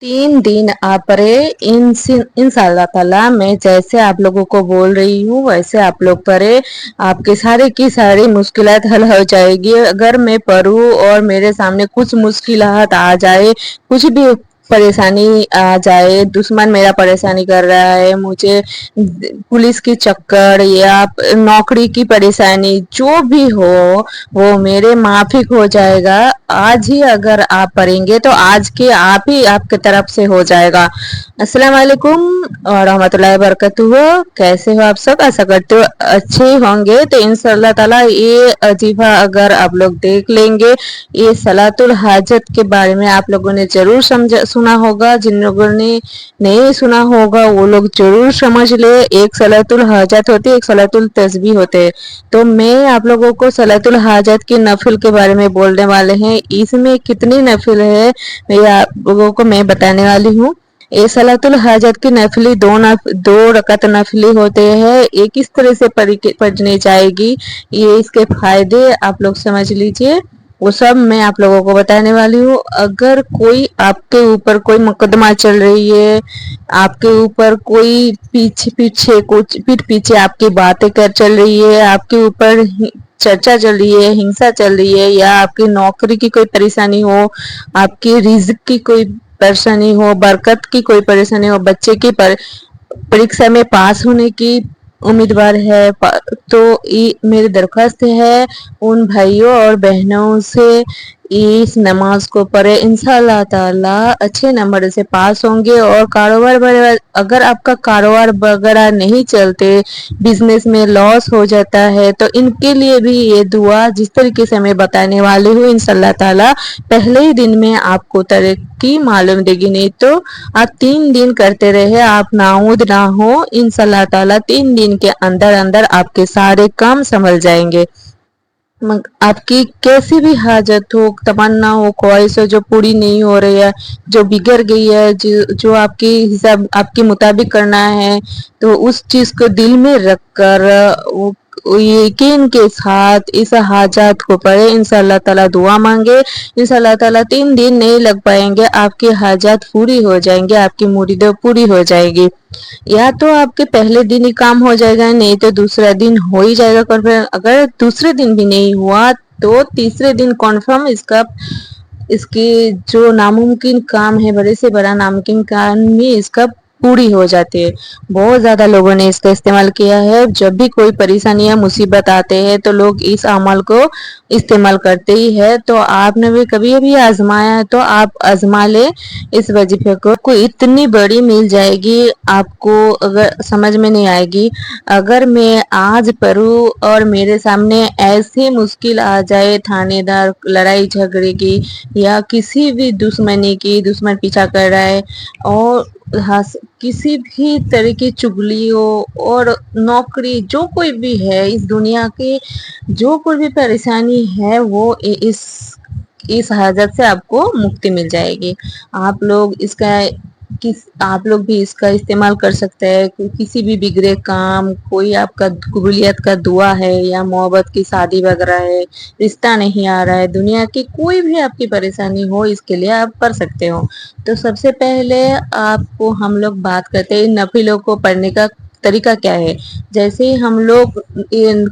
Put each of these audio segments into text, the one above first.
3 दिन आप पढ़े इंशाल्लाह ताला। मैं जैसे आप लोगों को बोल रही हूँ वैसे आप लोग पढ़े, आपके सारे की सारी मुश्किलात हल हो जाएगी। अगर मैं पढ़ूँ और मेरे सामने कुछ मुश्किलात आ जाए, कुछ भी परेशानी आ जाए, दुश्मन मेरा परेशानी कर रहा है, मुझे पुलिस की चक्कर या नौकरी की परेशानी जो भी हो, वो मेरे माफिक हो जाएगा। आज ही अगर आप पढ़ेंगे तो आज के आप ही आपके तरफ से हो जाएगा। अस्सलाम वालेकुम और रहमतुल्लाहि बरकatuह। कैसे हो आप सब? आशा करते हो अच्छे होंगे। तो इंशाल्लाह ताला ये अजीफा अगर आप लोग देख लेंगे, ये सलातुल हाजत के बारे में आप लोगों ने जरूर सुना होगा। जिन लोगों ने नहीं सुना होगा वो लोग जरूर समझ ले। एक सलातुल हाजत होती है, एक सलातुल तस्बीह होते हैं। तो मैं आप लोगों को सलातुल हाजत की नफिल के बारे में बोलने वाले हैं। इसमें कितनी नफिल है ये आप लोगों को मैं बताने वाली हूँ। ये सलातुल हाजत की नफली दो रकत नफली होते हैं। ये किस तरह से पढ़नी जाएगी, ये इसके फायदे आप लोग समझ लीजिए, वो सब मैं आप लोगों को बताने वाली हूँ। अगर कोई आपके ऊपर कोई मुकदमा चल रही है, आपके ऊपर कोई पीछे पीछे कुछ पीठ पीछे आपकी बातें कर चल रही है, आपके ऊपर चर्चा चल रही है, हिंसा चल रही है, या आपकी नौकरी की कोई परेशानी हो, आपकी रिज्क की कोई परेशानी हो, बरकत की कोई परेशानी हो, बच्चे की परीक्षा में पास होने की उम्मीदवार है, तो ये मेरी दरख्वास्त है उन भाइयों और बहनों से, इस नमाज को पढ़े, इंशाल्लाह ताला अच्छे नंबर से पास होंगे। और कारोबार वगैरह, अगर आपका कारोबार वगैरह नहीं चलते, बिजनेस में लॉस हो जाता है, तो इनके लिए भी ये दुआ जिस तरीके से मैं बताने वाली हूँ, इंशाल्लाह ताला पहले ही दिन में आपको तरक्की मालूम देगी। नहीं तो आप 3 दिन करते रहे, आप नाउद ना हो, इंशाल्लाह ताला 3 दिन के अंदर अंदर आपके सारे काम संभल जाएंगे। आपकी कैसी भी हाजत हो, तमन्ना हो, ख्वाहिश हो जो पूरी नहीं हो रही है, जो बिगड़ गई है, जो आपकी हिसाब आपके मुताबिक करना है, तो उस चीज को दिल में रख कर यकीन के साथ इस हाजत को पढ़े, इंशाल्लाह ताला दुआ मांगे, इंशाल्लाह ताला 3 दिन नहीं लग पाएंगे, आपकी हाजत पूरी हो जाएंगे, आपकी मुरीदें पूरी हो जाएगी। या तो आपके पहले दिन ही काम हो जाएगा, नहीं तो दूसरा दिन हो ही जाएगा कन्फर्म। अगर दूसरे दिन भी नहीं हुआ तो तीसरे दिन कन्फर्म इसकी जो नामुमकिन काम है, बड़े से बड़ा नामुमकिन काम भी इसका पूरी हो जाती है। बहुत ज्यादा लोगों ने इसका इस्तेमाल किया है। जब भी कोई परेशानी या मुसीबत आते हैं तो लोग इस अमल को इस्तेमाल करते ही है। तो आपने भी कभी भी आजमाया है तो आप आजमा ले इस वजीफे को इतनी बड़ी मिल जाएगी, आपको अगर समझ में नहीं आएगी। अगर मैं आज पढ़ूं और मेरे सामने ऐसी मुश्किल आ जाए, थानेदार लड़ाई झगड़े की या किसी भी दुश्मनी की, दुश्मन पीछा कर रहा है, और किसी भी तरह की चुगली हो और नौकरी, जो कोई भी है इस दुनिया की, जो कोई भी परेशानी है, वो इस हाजत से आपको मुक्ति मिल जाएगी। आप लोग आप लोग भी इसका इस्तेमाल कर सकते हैं। किसी भी बिगड़े काम, कोई आपका कबूलियत का दुआ है या मोहब्बत की शादी वगैरह है, रिश्ता नहीं आ रहा है, दुनिया की कोई भी आपकी परेशानी हो, इसके लिए आप कर सकते हो। तो सबसे पहले आपको हम लोग बात करते हैं नफिलों को पढ़ने का तरीका क्या है। जैसे हम लोग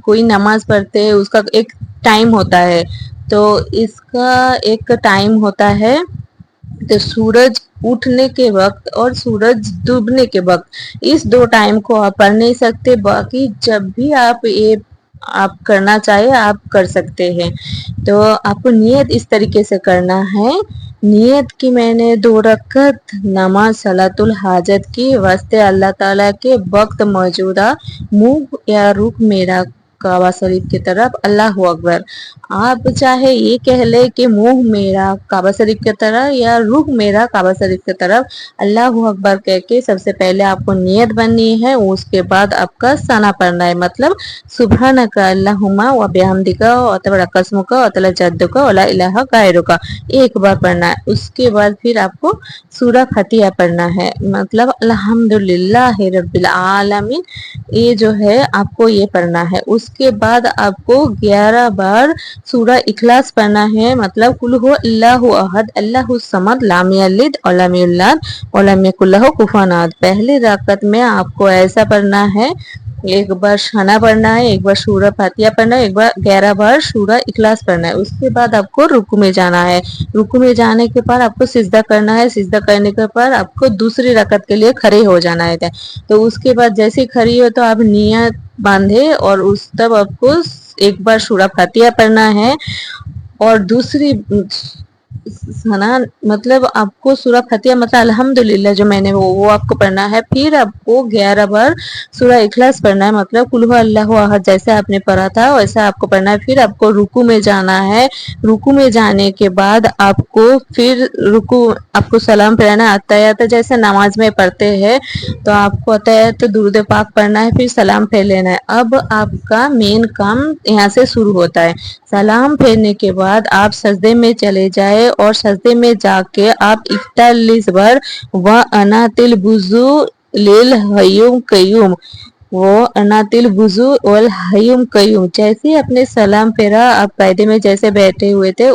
कोई नमाज पढ़ते हैं, उसका एक टाइम होता है। तो इसका एक टाइम होता है, तो सूरज उठने के वक्त और सूरज डूबने के वक्त, इस 2 टाइम को आप पढ़ नहीं सकते। बाकी जब भी आप करना चाहे आप कर सकते हैं। तो आपको नियत इस तरीके से करना है, नियत की मैंने 2 रकत नमाज सलातुल हाजत की वास्ते अल्लाह ताला के वक्त मौजूदा मुंह या रुख मेरा काबा शरीफ की तरफ, अल्लाह अकबर। आप चाहे ये कह ले कि मुंह मेरा काबा शरीफ की तरफ या रुख मेरा काबा शरीफ की तरफ, अल्लाह अकबर कह के सबसे पहले आपको नियत बननी है। उसके बाद आपका सना पढ़ना है, मतलब सुबहानका अल्लाहुम्मा व बिहम्दिका व तबरक अस्मुका व तआला जद्दुका व ला इलाहा गैरुका, एक बार पढ़ना है। उसके बाद फिर आपको सूरह फतिहा पढ़ना है, मतलब अल्हम्दुलिल्लाह रब्बिल आलमीन, ये जो है आपको ये पढ़ना है। उसके کے بعد آپ کو 11 بار سورہ اخلاص پڑھنا ہے، مطلب قل هو اللہ احد اللہ الصمد لم یلد ولم یولد ولم یکن لہ کفوا احد۔ پہلی رکعت میں آپ کو ایسا پڑھنا ہے، ایک بار شنا پڑھنا ہے، ایک بار سورہ فاتحہ پڑھنا ہے، ایک بار 11 بار سورہ اخلاص پڑھنا ہے۔ اس کے بعد آپ کو رکوع میں جانا ہے، رکوع میں جانے کے بعد آپ کو سجدہ کرنا ہے، سجدہ کرنے کے بعد آپ کو دوسری رکعت کے لیے کھڑے ہو جانا ہے۔ تو اس کے بعد جیسے کھڑی ہو تو آپ نیت باندھے اور تب آپ کو ایک بار سورہ فاتحہ پڑھنا ہے اور دوسری مطلب آپ کو سورہ فاتحہ مطلب الحمدللہ جو میں نے وہ آپ کو پڑھنا ہے۔ پھر آپ کو 11 بار سورہ اخلاص پڑھنا ہے، مطلب قل هو اللہ احد جیسے آپ نے پڑھا تھا ویسا آپ کو پڑھنا ہے۔ پھر آپ کو رکوع میں جانا ہے، رکوع میں جانے کے بعد آپ کو پھر آپ کو سلام پھیرانا اتحیات جیسے نماز میں پڑھتے ہیں، تو آپ کو اتحیات درود پاک پڑھنا ہے، پھر سلام پھیر لینا ہے۔ اب آپ کا مین کام یہاں سے شروع ہوتا ہے۔ سلام پھیرنے کے بعد آپ سجدے میں چلے جائے اور سجدے میں جا کے آپ 41 بار وَأَنَاتِ الْوُضُوءَ لِلْحَيِّ الْقَيُّومِ وَأَنَاتِ الْوُضُوءَ وَالْحَيِّ الْقَيُّومِ جیسے اپنے سلام پھیرا آپ قاعدے میں جیسے بیٹھے ہوئے تھے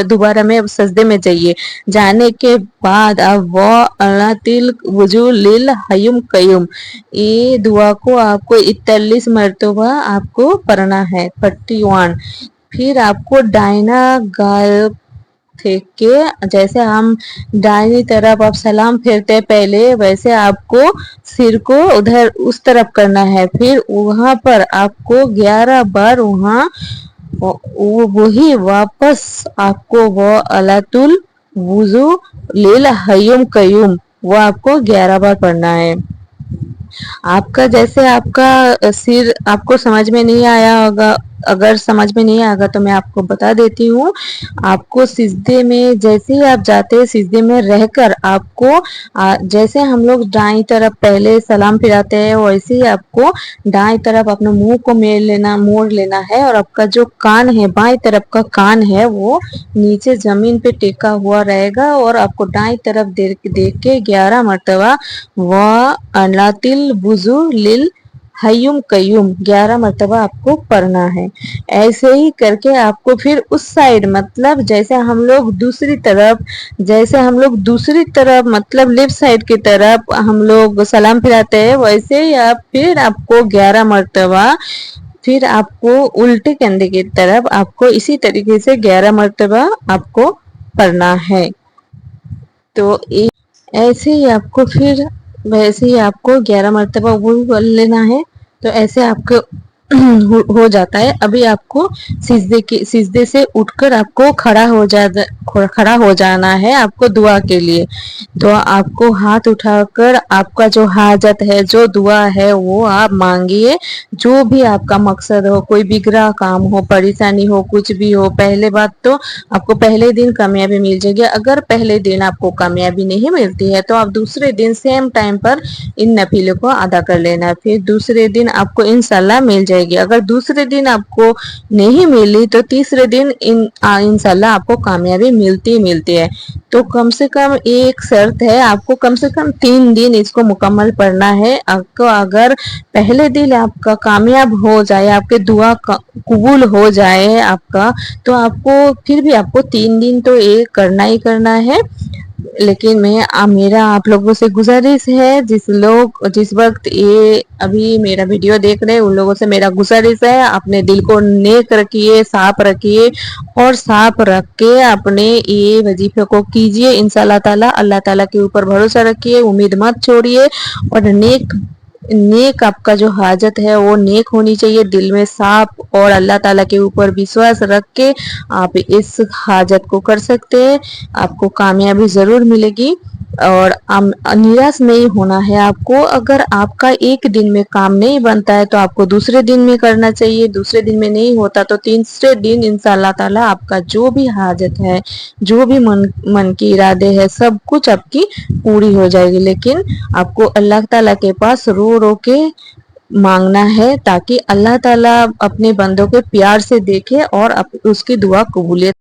دوبارہ میں سجدے میں جائیے، جانے کے بعد آپ وَأَنَاتِ الْوُضُوءَ لِلْحَيِّ الْقَيُّومِ یہ دعا کو آپ کو 41 مرتبہ آپ کو پڑھنا ہے، 41۔ پھر آپ کو دائنا گال پھینک کے جیسے ہم دائنی طرف آپ سلام پھیرتے پہلے ویسے آپ کو سر کو ادھر اس طرف کرنا ہے، پھر وہاں پر آپ کو 11 بار وہی واپس آپ کو وَأَنَاتِ الْوُضُوءَ لِلْحَيِّ الْقَيُّومِ وہ آپ کو 11 بار پڑھنا ہے۔ آپ کا جیسے آپ کا سر آپ کو سمجھ میں نہیں آیا ہوگا، اگر سمجھ میں نہیں آئے گا تو میں آپ کو بتا دیتی ہوں۔ آپ کو سجدے میں جیسے ہی آپ جاتے ہیں سجدے میں رہ کر آپ کو جیسے ہم لوگ دائیں طرف پہلے سلام پھراتے ہیں ویسے ہی آپ کو دائیں طرف اپنے منہ کو موڑ لینا ہے اور آپ کا جو کان ہے بائیں طرف کا کان ہے وہ نیچے زمین پہ ٹیکا ہوا رہے گا اور آپ کو دائیں طرف دیکھ کے 11 مرتبہ وَأَنَاتِ الْوُضُوءَ لِلْحَيِّ الْقَيُّومِ 11 مرتبہ آپ کو پڑھنا ہے۔ ایسے ہی کر کے آپ کو پھر اس سائڈ مطلب جیسے ہم لوگ دوسری طرف مطلب لیفٹ سائڈ کی طرف ہم لوگ سلام پھراتے ہیں ویسے ہی پھر آپ کو 11 مرتبہ پھر آپ کو الٹے کندھے کی طرف آپ کو اسی طریقے سے 11 مرتبہ آپ کو پڑھنا ہے۔ تو ایسے ہی آپ کو پھر ویسے ہی آپ کو 11 مرتبہ وہ پڑھ لینا ہے، تو ایسے آپ کو ہو جاتا ہے۔ ابھی آپ کو سجدے سے اٹھ کر آپ کو کھڑا ہو جانا ہے آپ کو دعا کے لیے۔ تو آپ کو ہاتھ اٹھا کر آپ کا جو حاجت ہے جو دعا ہے وہ آپ مانگیے، جو بھی آپ کا مقصد ہو، کوئی بگڑا کام ہو، پریشانی ہو، کچھ بھی ہو۔ پہلے بات تو آپ کو پہلے دن کامیابی مل جائے گی، اگر پہلے دن آپ کو کامیابی نہیں ملتی ہے تو آپ دوسرے دن سیم ٹائم پر ان نفلوں کو ادا کر لینا، پھر دوسرے دن آپ کو انشاءاللہ مل جائے گی۔ اگر دوسرے دن آپ کو نہیں ملی تو تیسرے دن انشاءاللہ آپ کو کامیابی ملتی ہے۔ تو کم سے کم ایک شرط ہے، آپ کو کم سے کم 3 دن اس کو مکمل پڑھنا ہے۔ آپ کو اگر پہلے دن آپ کا کامیاب ہو جائے، آپ کے دعا قبول ہو جائے آپ کا، تو آپ کو پھر بھی آپ کو 3 دن تو یہ کرنا ہی کرنا ہے۔ لیکن میرا آپ لوگوں سے گزارش ہے، جس وقت یہ ابھی میرا ویڈیو دیکھ رہے ان لوگوں سے میرا گزارش ہے، اپنے دل کو نیک رکھیے، صاف رکھیے اور صاف رکھ کے اپنے یہ وظیفے کو کیجیے انشاءاللہ تعالی۔ اللہ تعالی کے اوپر بھروسہ رکھیے، امید مت چھوڑیے اور نیک آپ کا جو حاجت ہے وہ نیک ہونی چاہیے، دل میں صاف اور اللہ تعالی کے اوپر وشواس رکھ کے آپ اس حاجت کو کر سکتے ہیں، آپ کو کامیابی ضرور ملے گی۔ اور نراش نہیں ہونا ہے آپ کو، اگر آپ کا ایک دن میں کام نہیں بنتا ہے تو آپ کو دوسرے دن میں کرنا چاہیے، دوسرے دن میں نہیں ہوتا تو تیسرے دن انشاءاللہ تعالی آپ کا جو بھی حاجت ہے، جو بھی من کی ارادے ہے، سب کچھ آپ کی پوری ہو جائے گی۔ لیکن آپ کو اللہ تعالی کے پاس رو رو کے مانگنا ہے تاکہ اللہ تعالی اپنے بندوں کے پیار سے دیکھے اور اس کی دعا قبولیت